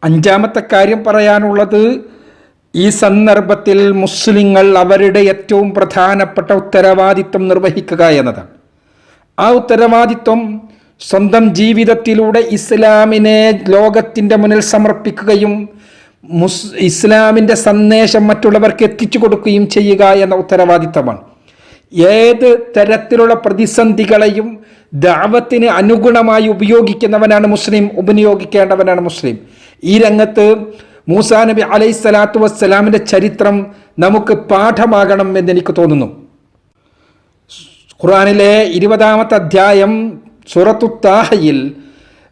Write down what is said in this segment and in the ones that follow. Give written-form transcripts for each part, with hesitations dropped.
അഞ്ചാമത്തെ കാര്യം പറയാനുള്ളത്, ഈ സന്ദർഭത്തിൽ മുസ്ലിങ്ങൾ അവരുടെ ഏറ്റവും പ്രധാനപ്പെട്ട ഉത്തരവാദിത്വം നിർവഹിക്കുക എന്നതാണ്. ആ ഉത്തരവാദിത്വം സ്വന്തം ജീവിതത്തിലൂടെ ഇസ്ലാമിനെ ലോകത്തിൻ്റെ മുന്നിൽ സമർപ്പിക്കുകയും ഇസ്ലാമിൻ്റെ സന്ദേശം മറ്റുള്ളവർക്ക് എത്തിച്ചു കൊടുക്കുകയും ചെയ്യുക എന്ന ഉത്തരവാദിത്തമാണ്. ഏത് തരത്തിലുള്ള പ്രതിസന്ധികളെയും ദഅവത്തിന് അനുഗുണമായി ഉപയോഗിക്കുന്നവനാണ് മുസ്ലിം. ഈ രംഗത്ത് മൂസാ നബി അലൈഹിസ്സലാത്തു വസ്സലാമിൻ്റെ ചരിത്രം നമുക്ക് പാഠമാകണം എന്നെനിക്ക് തോന്നുന്നു. ഖുർആനിലെ 20-ാമത്തെ അധ്യായം സൂറത്തു താഹയിൽ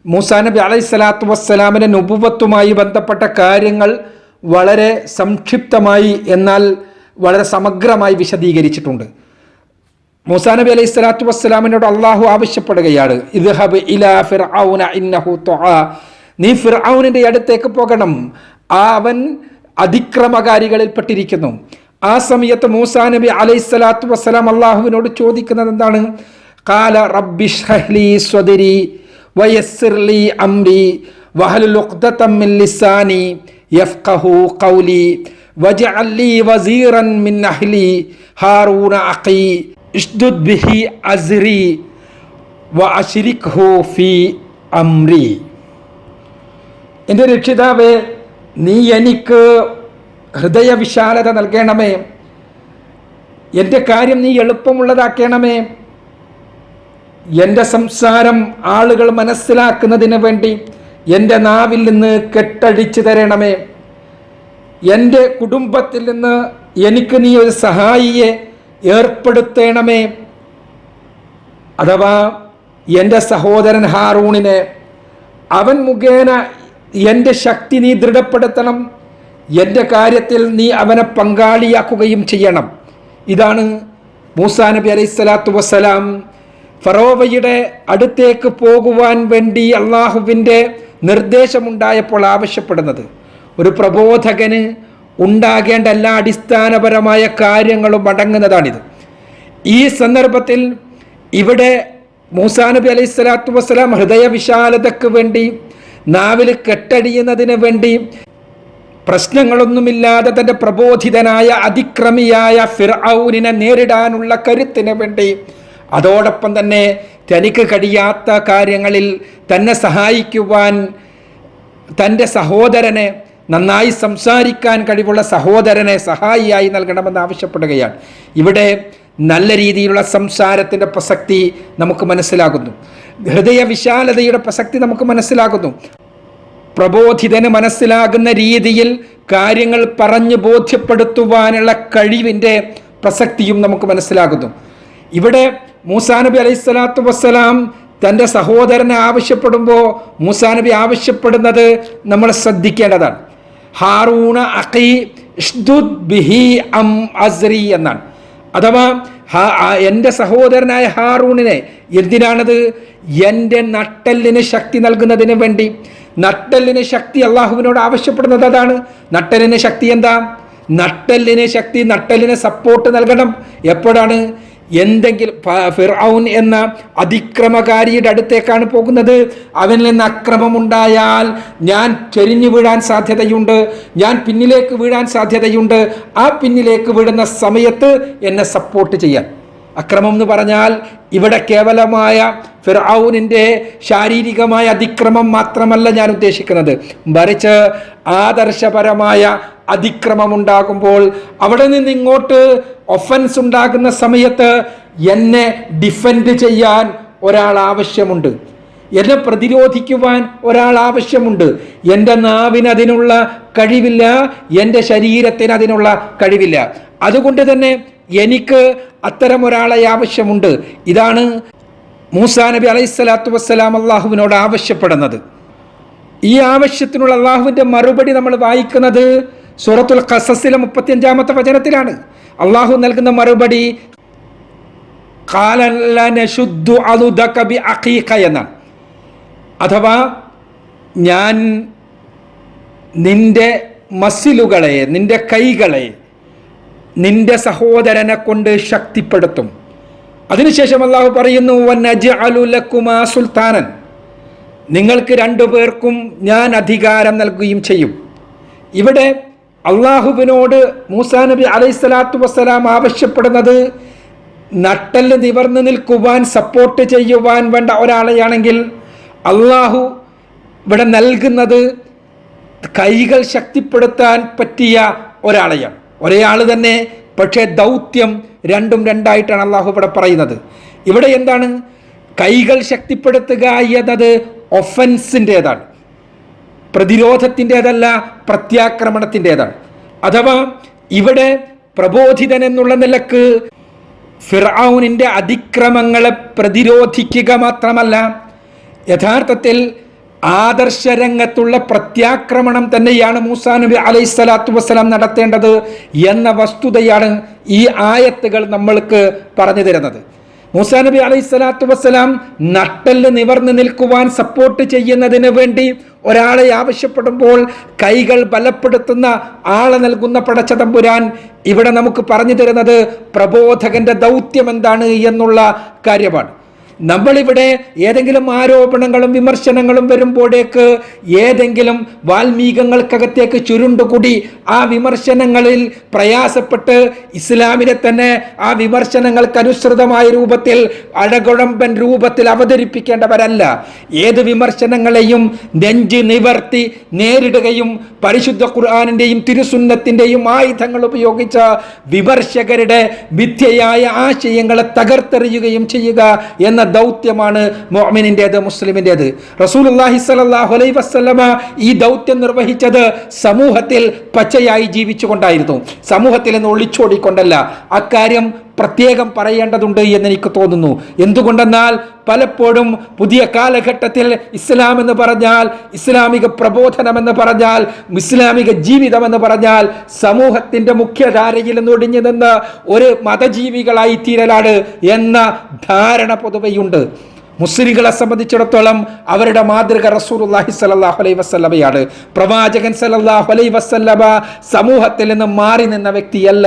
മൂസാ നബി അലൈഹിസ്സലാത്തു വസ്സലാമിൻ്റെ നുബുവത്തുമായി ബന്ധപ്പെട്ട കാര്യങ്ങൾ വളരെ സംക്ഷിപ്തമായി എന്നാൽ വളരെ സമഗ്രമായി വിശദീകരിച്ചിട്ടുണ്ട്. മൂസാ നബി അലൈഹിസ്സലാത്തു വസ്സലാമിനോട് അള്ളാഹു ആവശ്യപ്പെടുകയാണ്, ഇദ്ഹബ് ഇലാ ഫിർഔന ഇന്നഹു തുആ, നീ ഫിർഔനിൻ്റെ അടുത്തേക്ക് പോകണം, അവൻ അതിക്രമകാരികളിൽ പെട്ടിരിക്കുന്നു. ആ സമയത്ത് മൂസാ നബി അലൈഹിസ്സലാത്തു വസ്സലാം അള്ളാഹുവിനോട് ചോദിക്കുന്നത് എന്താണ്? ഖാല റബ്ബിശ്റഹ് ലീ സ്വദ്രി വയസ്സിർ ലീ അംരി വഹ്ലുൽ ഉഖ്ദതം മിൻ ലിസാനി യഫ്ഖഹു ഖൗലി വജ്അൽ ലീ വസീറൻ മിൻ അഹ്ലി ഹാറൂന അഖീ ഇഷ്ദുദ് ബിഹി അസ്രി വഅശ്രിക്ഹു ഫീ അംരി. എൻ്റെ രക്ഷിതാവേ, നീ എനിക്ക് ഹൃദയവിശാലത നൽകണമേ, എൻ്റെ കാര്യം നീ എളുപ്പമുള്ളതാക്കണമേ, എൻ്റെ സംസാരം ആളുകൾ മനസ്സിലാക്കുന്നതിന് വേണ്ടി എൻ്റെ നാവിൽ നിന്ന് കെട്ടഴിച്ചു തരണമേ, എൻ്റെ കുടുംബത്തിൽ നിന്ന് എനിക്ക് നീ ഒരു സഹായിയെ ഏർപ്പെടുത്തണമേ, അഥവാ എൻ്റെ സഹോദരൻ ഹാറൂണിനെ, അവൻ മുഖേന എൻ്റെ ശക്തി നീ ദൃഢപ്പെടുത്തണം, എൻ്റെ കാര്യത്തിൽ നീ അവനെ പങ്കാളിയാക്കുകയും ചെയ്യണം. ഇതാണ് മൂസാ നബി അലൈഹിസ്സലാത്തു വസ്സലാം ഫറോവയുടെ അടുത്തേക്ക് പോകുവാൻ വേണ്ടി അള്ളാഹുവിൻ്റെ നിർദ്ദേശമുണ്ടായപ്പോൾ ആവശ്യപ്പെടുന്നത്. ഒരു പ്രബോധകന് ഉണ്ടാകേണ്ട എല്ലാ അടിസ്ഥാനപരമായ കാര്യങ്ങളും അടങ്ങുന്നതാണിത്. ഈ സന്ദർഭത്തിൽ ഇവിടെ മൂസാ നബി അലൈഹിസ്സലാത്തു വസ്സലാം ഹൃദയവിശാലതയ്ക്ക് വേണ്ടി, നാവിൽ കെട്ടടിയുന്നതിന് വേണ്ടി, പ്രശ്നങ്ങളൊന്നുമില്ലാതെ തൻ്റെ പ്രബോധിതനായ അതിക്രമിയായ ഫിർഔനിനെ നേരിടാനുള്ള കരുത്തിന് വേണ്ടി, അതോടൊപ്പം തന്നെ തനിക്ക് കഴിയാത്ത കാര്യങ്ങളിൽ തന്നെ സഹായിക്കുവാൻ തൻ്റെ സഹോദരനെ, നന്നായി സംസാരിക്കാൻ കഴിവുള്ള സഹോദരനെ സഹായിയായി നൽകണമെന്ന് ആവശ്യപ്പെടുകയാണ്. ഇവിടെ നല്ല രീതിയിലുള്ള സംസാരത്തിൻ്റെ പ്രസക്തി നമുക്ക് മനസ്സിലാകുന്നു, ഹൃദയവിശാലതയുടെ പ്രസക്തി നമുക്ക് മനസ്സിലാകുന്നു. പ്രബോധിതന് മനസ്സിലാകുന്ന രീതിയിൽ കാര്യങ്ങൾ പറഞ്ഞു ബോധ്യപ്പെടുത്തുവാനുള്ള കഴിവിൻ്റെ പ്രസക്തിയും നമുക്ക് മനസ്സിലാകുന്നു. ഇവിടെ മൂസാ നബി അലൈഹിസ്സലാത്തു വസ്സലാം തൻ്റെ സഹോദരനെ ആവശ്യപ്പെടുമ്പോൾ മൂസാ നബി ആവശ്യപ്പെടുന്നത് നമ്മൾ ശ്രദ്ധിക്കേണ്ടതാണ്. ഹാറൂന അഖീ ഇഷ്ദുദ് ബിഹി അസ്രി എന്നാണ്. അഥവാ എൻ്റെ സഹോദരനായ ഹാറൂണിനെ, എന്തിനാണത്? എൻ്റെ നട്ടെല്ലിന് ശക്തി നൽകുന്നതിന് വേണ്ടി. നട്ടെല്ലിന് ശക്തി അള്ളാഹുവിനോട് ആവശ്യപ്പെടുന്നത് അതാണ്. നട്ടെല്ലിന് ശക്തി എന്താ? നട്ടെല്ലിന് സപ്പോർട്ട് നൽകണം. എപ്പോഴാണ്? എന്തെങ്കിലും ഫിർഔൻ എന്ന അതിക്രമകാരിയുടെ അടുത്തേക്കാണ് പോകുന്നത്. അവനിൽ നിന്ന് അക്രമമുണ്ടായാൽ ഞാൻ ചെരിഞ്ഞു വീഴാൻ സാധ്യതയുണ്ട്, ഞാൻ പിന്നിലേക്ക് വീഴാൻ സാധ്യതയുണ്ട്. ആ പിന്നിലേക്ക് വീഴുന്ന സമയത്ത് എന്നെ സപ്പോർട്ട് ചെയ്യാൻ. അക്രമം എന്ന് പറഞ്ഞാൽ ഇവിടെ കേവലമായ ഫിർഔനിൻ്റെ ശാരീരികമായ അതിക്രമം മാത്രമല്ല ഞാൻ ഉദ്ദേശിക്കുന്നത്, മറിച്ച് ആദർശപരമായ അതിക്രമം ഉണ്ടാകുമ്പോൾ അവിടെ നിന്ന് ഇങ്ങോട്ട് ഒഫൻസ് ഉണ്ടാകുന്ന സമയത്ത് എന്നെ ഡിഫെൻഡ് ചെയ്യാൻ ഒരാൾ ആവശ്യമുണ്ട്, എന്നെ പ്രതിരോധിക്കുവാൻ ഒരാൾ ആവശ്യമുണ്ട്. എൻ്റെ നാവിന് അതിനുള്ള കഴിവില്ല, എൻ്റെ ശരീരത്തിന് അതിനുള്ള കഴിവില്ല. അതുകൊണ്ട് തന്നെ എനിക്ക് അത്തരം ഒരാളെ ആവശ്യമുണ്ട്. ഇതാണ് മൂസാ നബി അലൈഹിസ്സലാത്തു വസ്സലാം അള്ളാഹുവിനോട് ആവശ്യപ്പെടുന്നത്. ഈ ആവശ്യത്തിനുള്ള അള്ളാഹുവിൻ്റെ മറുപടി നമ്മൾ വായിക്കുന്നത് സൂറത്തുൽ ഖസസിലെ 35-ാമത്തെ വചനത്തിലാണ്. അള്ളാഹു നൽകുന്ന മറുപടി എന്നാണ്. അഥവാ ഞാൻ നിന്റെ മസിലുകളെ, നിന്റെ കൈകളെ നിന്റെ സഹോദരനെ കൊണ്ട് ശക്തിപ്പെടുത്തും. അതിനുശേഷം അള്ളാഹു പറയുന്നു, വനജ്അലു ലക്കുമാ സുൽത്താനൻ, നിങ്ങൾക്ക് രണ്ടുപേർക്കും ഞാൻ അധികാരം നൽകുകയും ചെയ്യും. ഇവിടെ അള്ളാഹുവിനോട് മൂസാ നബി അലൈഹിസ്സലാത്തു വസ്സലാം ആവശ്യപ്പെടുന്നത് നട്ടെല്ല് നിവർന്നു നിൽക്കുവാൻ, സപ്പോർട്ട് ചെയ്യുവാൻ വേണ്ട ഒരാളെയാണെങ്കിൽ അള്ളാഹു ഇവിടെ നൽകുന്നത് കൈകൾ ശക്തിപ്പെടുത്താൻ പറ്റിയ ഒരാളെയാണ്. ഒരേ ആൾ തന്നെ, പക്ഷേ ദൗത്യം രണ്ടും രണ്ടായിട്ടാണ് അള്ളാഹു ഇവിടെ പറയുന്നത്. ഇവിടെ എന്താണ്? കൈകൾ ശക്തിപ്പെടുത്തുക എന്നത് ഒഫൻസിൻ്റേതാണ്, പ്രതിരോധത്തിൻ്റേതല്ല, പ്രത്യാക്രമണത്തിൻ്റേതാണ്. അഥവാ ഇവിടെ പ്രബോധിതൻ എന്നുള്ള നിലക്ക് ഫിർഔനിൻ്റെ അതിക്രമങ്ങളെ പ്രതിരോധിക്കുക മാത്രമല്ല, യഥാർത്ഥത്തിൽ ആദർശരംഗത്തുള്ള പ്രത്യാക്രമണം തന്നെയാണ് മൂസാ നബി അലൈഹിസ്സലാത്തു വസ്സലാം നടത്തേണ്ടത് എന്ന വസ്തുതയാണ് ഈ ആയത്തുകൾ നമ്മൾക്ക് പറഞ്ഞു തരുന്നത്. മൂസാ നബി അലൈഹിസ്സലാത്തു വസ്സലാം നട്ടെല്ല് നിവർന്നു നിൽക്കുവാൻ സപ്പോർട്ട് ചെയ്യുന്നതിന് വേണ്ടി ഒരാളെ ആവശ്യപ്പെടുമ്പോൾ കൈകൾ ബലപ്പെടുത്തുന്ന ആളെ നൽകുന്ന പടച്ച തമ്പുരാൻ ഇവിടെ നമുക്ക് പറഞ്ഞു തരുന്നത് പ്രബോധകന്റെ ദൗത്യം എന്താണ് എന്നുള്ള കാര്യമാണ്. നമ്മളിവിടെ ഏതെങ്കിലും ആരോപണങ്ങളും വിമർശനങ്ങളും വരുമ്പോഴേക്ക് ഏതെങ്കിലും വാൽമീകങ്ങൾക്കകത്തേക്ക് ചുരുണ്ടുകൂടി ആ വിമർശനങ്ങളിൽ പ്രയാസപ്പെട്ട് ഇസ്ലാമിനെ തന്നെ ആ വിമർശനങ്ങൾക്ക് അനുസൃതമായ രൂപത്തിൽ അഴകുഴമ്പൻ രൂപത്തിൽ അവതരിപ്പിക്കേണ്ടവരല്ല. ഏത് വിമർശനങ്ങളെയും നെഞ്ച് നിവർത്തി നേരിടുകയും പരിശുദ്ധ ഖുർആനിൻ്റെയും തിരുസുന്നത്തിൻ്റെയും ആയുധങ്ങൾ ഉപയോഗിച്ച വിമർശകരുടെ മിഥ്യയായ ആശയങ്ങളെ തകർത്തെറിയുകയും ചെയ്യുക എന്ന ദൗത്യമാണ് മുഅ്മിനിൻ്റേത്, മുസ്ലിമിൻ്റേത്. റസൂലുള്ളാഹി സ്വല്ലല്ലാഹു അലൈഹി വസല്ലമ ഈ ദൗത്യം നിർവഹിച്ചത് സമൂഹത്തിൽ പച്ചയായി ജീവിച്ചുകൊണ്ടായിരുന്നു, സമൂഹത്തിൽ നിന്ന് ഒളിച്ചോടിക്കൊണ്ടല്ല. അക്കാര്യം പ്രത്യേകം പറയേണ്ടതുണ്ട് എന്നെനിക്ക് തോന്നുന്നു. എന്തുകൊണ്ടെന്നാൽ പലപ്പോഴും പുതിയ കാലഘട്ടത്തിൽ ഇസ്ലാം എന്ന് പറഞ്ഞാൽ, ഇസ്ലാമിക പ്രബോധനം എന്ന് പറഞ്ഞാൽ, ഇസ്ലാമിക ജീവിതം എന്ന് പറഞ്ഞാൽ സമൂഹത്തിൻ്റെ മുഖ്യധാരയിൽ നിന്ന് ഒടിഞ്ഞു നിന്ന് ഒരു മതജീവികളായി തീരലാണ് എന്ന ധാരണ പൊതുവെയുണ്ട്. മുസ്ലിങ്ങളെ സംബന്ധിച്ചിടത്തോളം അവരുടെ മാതൃക റസൂലുള്ളാഹി സ്വല്ലല്ലാഹു അലൈഹി വസല്ലമയാണ്. പ്രവാചകൻ സ്വല്ലല്ലാഹു അലൈഹി വസല്ലമ സമൂഹത്തിൽ നിന്ന് മാറി നിന്ന വ്യക്തിയല്ല.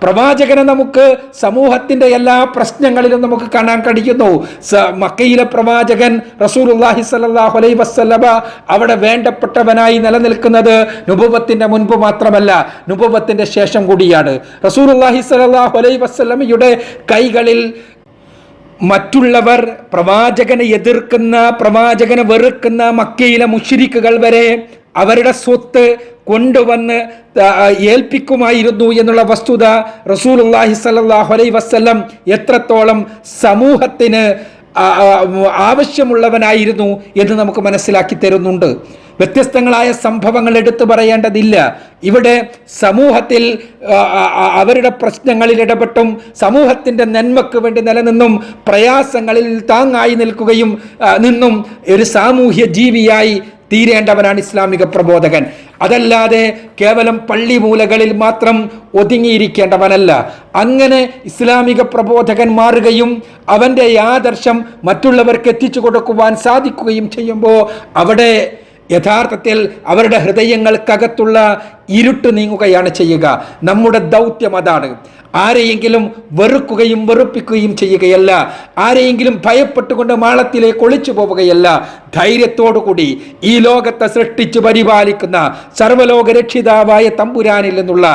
പ്രവാചകനെ നമുക്ക് സമൂഹത്തിൻ്റെ എല്ലാ പ്രശ്നങ്ങളിലും നമുക്ക് കാണാൻ കഴിയുന്നു. മക്കയിലെ പ്രവാചകൻ റസൂലുള്ളാഹി സ്വല്ലല്ലാഹു അലൈഹി വസല്ലമ അവിടെ വേണ്ടപ്പെട്ടവനായി നിലനിൽക്കുന്നത് നുബുവത്തിന്റെ മുൻപ് മാത്രമല്ല, നുബുവത്തിന്റെ ശേഷം കൂടിയാണ്. റസൂലുള്ളാഹി സ്വല്ലല്ലാഹു അലൈഹി വസല്ലമയുടെ കൈകളിൽ മറ്റുള്ളവർ പ്രവാചകനെ എതിർക്കുന്ന, പ്രവാചകനെ വെറുക്കുന്ന മക്കയിലെ മുശ്രിക്കുകൾ വരെ അവരുടെ സ്വത്ത് കൊണ്ടുവന്ന് ഏൽപ്പിക്കുമായിരുന്നു എന്നുള്ള വസ്തുത റസൂലുള്ളാഹി സ്വല്ലല്ലാഹു അലൈഹി വസല്ലം എത്രത്തോളം സമൂഹത്തിന് ആവശ്യമുള്ളവനായിരുന്നു എന്ന് നമുക്ക് മനസ്സിലാക്കി തരുന്നുണ്ട്. വ്യത്യസ്തങ്ങളായ സംഭവങ്ങൾ എടുത്തു പറയേണ്ടതില്ല. ഇവിടെ സമൂഹത്തിൽ അവരുടെ പ്രശ്നങ്ങളിൽ ഇടപെട്ടും സമൂഹത്തിൻ്റെ നന്മയ്ക്ക് വേണ്ടി നിലനിന്നും പ്രയാസങ്ങളിൽ താങ്ങായി നിന്നും ഒരു സാമൂഹ്യ ജീവിയായി തീരേണ്ടവനാണ് ഇസ്ലാമിക പ്രബോധകൻ. അതല്ലാതെ കേവലം പള്ളി മൂലകളിൽ മാത്രം ഒതുങ്ങിയിരിക്കേണ്ടവനല്ല. അങ്ങനെ ഇസ്ലാമിക പ്രബോധകൻ മാറുകയും അവൻ്റെ ആദർശം മറ്റുള്ളവർക്ക് എത്തിച്ചു കൊടുക്കുവാൻ സാധിക്കുകയും ചെയ്യുമ്പോൾ അവിടെ യഥാർത്ഥത്തിൽ അവരുടെ ഹൃദയങ്ങൾക്കകത്തുള്ള ഇരുട്ട് നീങ്ങുകയാണ് ചെയ്യുക. നമ്മുടെ ദൗത്യം അതാണ്. ആരെയെങ്കിലും വെറുക്കുകയും വെറുപ്പിക്കുകയും ചെയ്യുകയല്ല, ആരെയെങ്കിലും ഭയപ്പെട്ടുകൊണ്ട് മാളത്തിലേക്ക് ഒളിച്ചു പോവുകയല്ല. ധൈര്യത്തോടുകൂടി ഈ ലോകത്തെ സൃഷ്ടിച്ചു പരിപാലിക്കുന്ന സർവ്വലോക രക്ഷിതാവായ തമ്പുരാനിൽ നിന്നുള്ള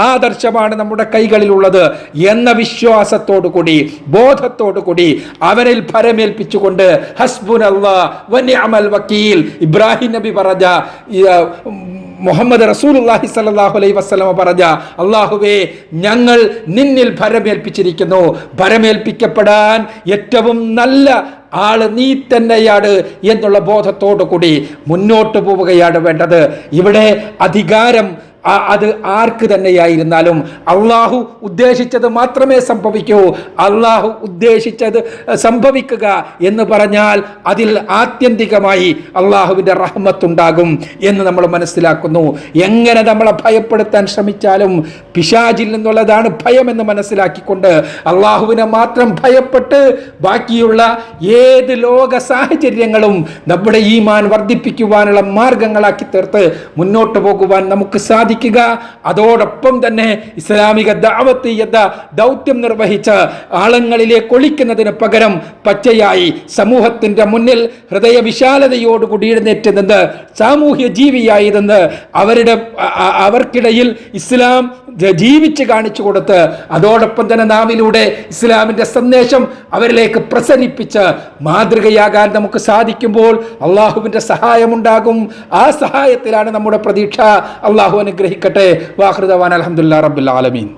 ആദർശമാണ് നമ്മുടെ കൈകളിലുള്ളത് എന്ന വിശ്വാസത്തോടുകൂടി, ബോധത്തോടുകൂടി അവനിൽ ഭരമേൽപ്പിച്ചുകൊണ്ട് ഹസ്ബുനല്ലാഹ് വനിഅമൽ വക്കീൽ ഇബ്രാഹിം നബി പറഞ്ഞ, മുഹമ്മദ് റസൂലുള്ളാഹി സ്വല്ലല്ലാഹു അലൈഹി വസല്ലമ പറഞ്ഞ, അല്ലാഹുവേ ഞങ്ങൾ നിന്നിൽ ഭരമേൽപ്പിച്ചിരിക്കുന്നു, ഭരമേൽപ്പിക്കപ്പെടാൻ ഏറ്റവും നല്ല ആള് നീ തന്നെയാണ് എന്നുള്ള ബോധത്തോടു കൂടി മുന്നോട്ട് പോവുകയാണ് വേണ്ടത്. ഇവിടെ അധികാരം അത് ആർക്ക് തന്നെയായിരുന്നാലും അള്ളാഹു ഉദ്ദേശിച്ചത് മാത്രമേ സംഭവിക്കൂ. അള്ളാഹു ഉദ്ദേശിച്ചത് സംഭവിക്കുക എന്ന് പറഞ്ഞാൽ അതിൽ ആത്യന്തികമായി അള്ളാഹുവിൻ്റെ റഹ്മത്തുണ്ടാകും എന്ന് നമ്മൾ മനസ്സിലാക്കുന്നു. എങ്ങനെ നമ്മളെ ഭയപ്പെടുത്താൻ ശ്രമിച്ചാലും പിശാചിൽ നിന്നുള്ളതാണ് ഭയം എന്ന് മനസ്സിലാക്കിക്കൊണ്ട് അള്ളാഹുവിനെ മാത്രം ഭയപ്പെട്ട് ബാക്കിയുള്ള ഏത് ലോക സാഹചര്യങ്ങളും നമ്മുടെ ഈമാൻ വർദ്ധിപ്പിക്കുവാനുള്ള മാർഗങ്ങളാക്കി തീർത്ത് മുന്നോട്ട് പോകുവാൻ നമുക്ക് സാധിക്കും സാധിക്കുക. അതോടൊപ്പം തന്നെ ഇസ്ലാമിക ദഅവത്ത് എന്ന ദൗത്യം നിർവഹിച്ച് ആളങ്ങളിലേക്ക് ഒളിക്കുന്നതിന് പകരം പച്ചയായി സമൂഹത്തിന്റെ മുന്നിൽ ഹൃദയവിശാലതയോടുകൂടി എഴുന്നേറ്റ് നിന്ന് സാമൂഹ്യ ജീവിയായി നിന്ന് അവർക്കിടയിൽ ഇസ്ലാം ജീവിച്ച് കാണിച്ചു കൊടുത്ത് അതോടൊപ്പം തന്നെ നാവിലൂടെ ഇസ്ലാമിന്റെ സന്ദേശം അവരിലേക്ക് പ്രസരിപ്പിച്ച് മാതൃകയാകാൻ നമുക്ക് സാധിക്കുമ്പോൾ അള്ളാഹുവിന്റെ സഹായമുണ്ടാകും. ആ സഹായത്തിലാണ് നമ്മുടെ പ്രതീക്ഷ. അള്ളാഹു അനുഗ്രഹിക്കട്ടെ. വാഖിറു ദഅ്വാനാ അൽഹംദുലില്ലാഹി റബ്ബിൽ ആലമീൻ.